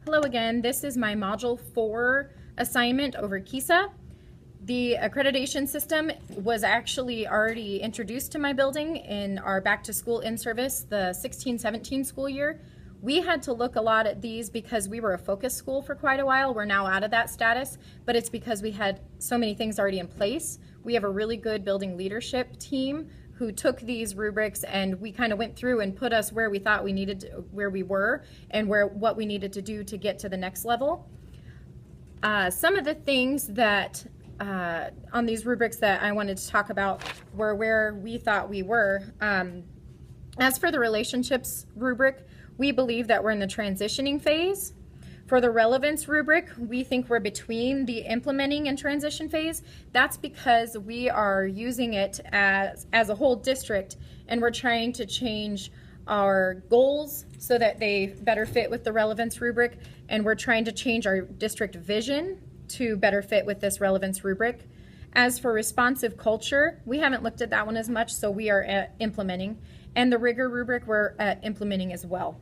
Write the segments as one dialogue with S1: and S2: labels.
S1: Hello again, this is my Module 4 assignment over KESA. The accreditation system was actually already introduced to my building in our back to school in-service, the 16-17 school year. We had to look a lot at these because we were a focus school for quite a while. We're now out of that status, but it's because we had so many things already in place. We have a really good building leadership team who took these rubrics and we kind of went through and put us where we thought we needed to, where we were and what we needed to do to get to the next level. Some of the things that on these rubrics that I wanted to talk about were where we thought we were. As for the relationships rubric, we believe that we're in the transitioning phase. For the relevance rubric, we think we're between the implementing and transition phase. That's because we are using it as a whole district, and we're trying to change our goals so that they better fit with the relevance rubric, and we're trying to change our district vision to better fit with this relevance rubric. As for responsive culture, we haven't looked at that one as much, so we are at implementing. And the rigor rubric, we're at implementing as well.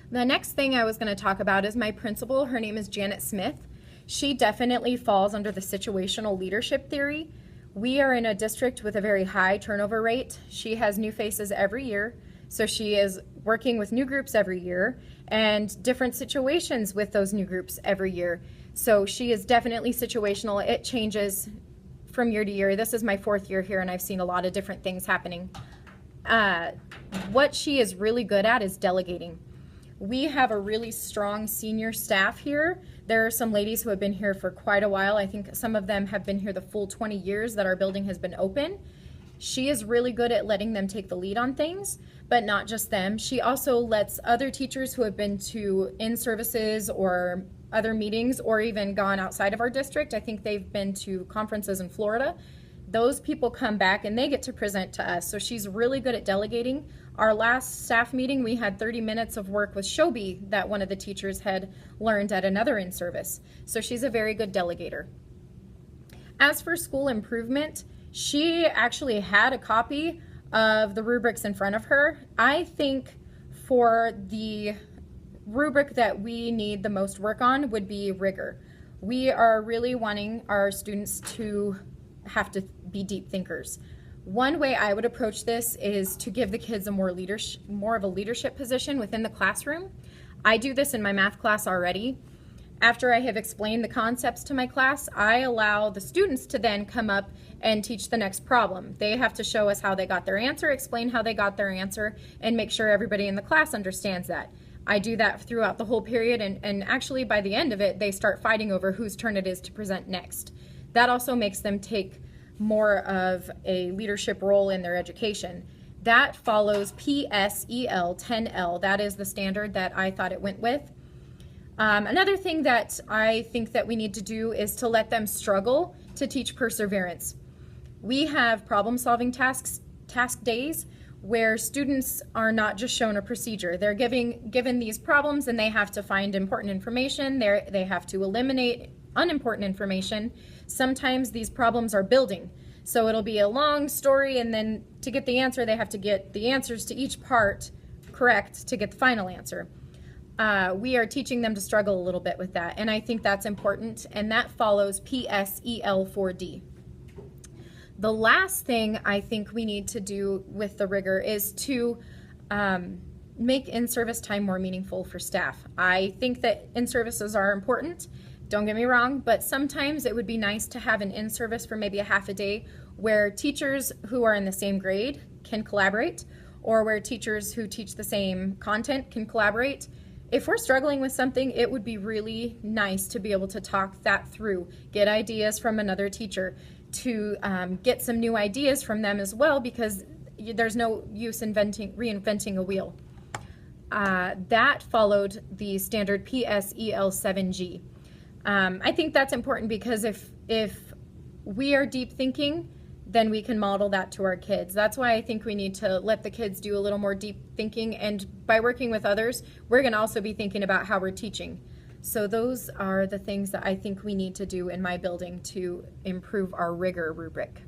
S1: The next thing I was going to talk about is my principal. Her name is Janet Smith. She definitely falls under the situational leadership theory. We are in a district with a very high turnover rate. She has new faces every year, so she is working with new groups every year and different situations with those new groups every year. So she is definitely situational. It changes from year to year. This is my 4th year here and I've seen a lot of different things happening. What she is really good at is delegating. We have a really strong senior staff here. There are some ladies who have been here for quite a while. I think some of them have been here the full 20 years that our building has been open. She is really good at letting them take the lead on things, but not just them. She also lets other teachers who have been to in-services or other meetings or even gone outside of our district. I think they've been to conferences in Florida. Those people come back and they get to present to us. So she's really good at delegating. Our last staff meeting, we had 30 minutes of work with Shobi that one of the teachers had learned at another in-service. So she's a very good delegator. As for school improvement, she actually had a copy of the rubrics in front of her. I think for the rubric that we need the most work on would be rigor. We are really wanting our students to have to be deep thinkers. One way I would approach this is to give the kids a more of a leadership position within the classroom. I do this in my math class already. After I have explained the concepts to my class, I allow the students to then come up and teach the next problem. They have to show us how they got their answer, explain how they got their answer, and make sure everybody in the class understands that. I do that throughout the whole period, and actually by the end of it, they start fighting over whose turn it is to present next. That also makes them take more of a leadership role in their education. That follows PSEL 10L. That is the standard that I thought it went with. Another thing that I think that we need to do is to let them struggle to teach perseverance. We have problem-solving task days where students are not just shown a procedure. They're given these problems and they have to find important information. They have to eliminate unimportant information. Sometimes these problems are building. So it'll be a long story, and then to get the answer, they have to get the answers to each part correct to get the final answer. We are teaching them to struggle a little bit with that, and I think that's important, and that follows PSEL 4D. The last thing I think we need to do with the rigor is to make in-service time more meaningful for staff. I think that in-services are important. Don't get me wrong, but sometimes it would be nice to have an in-service for maybe a half a day where teachers who are in the same grade can collaborate, or where teachers who teach the same content can collaborate. If we're struggling with something, it would be really nice to be able to talk that through, get ideas from another teacher, to get some new ideas from them as well, because there's no use reinventing a wheel. That followed the standard PSEL 7G. I think that's important because if we are deep thinking, then we can model that to our kids. That's why I think we need to let the kids do a little more deep thinking, and by working with others, we're going to also be thinking about how we're teaching. So those are the things that I think we need to do in my building to improve our rigor rubric.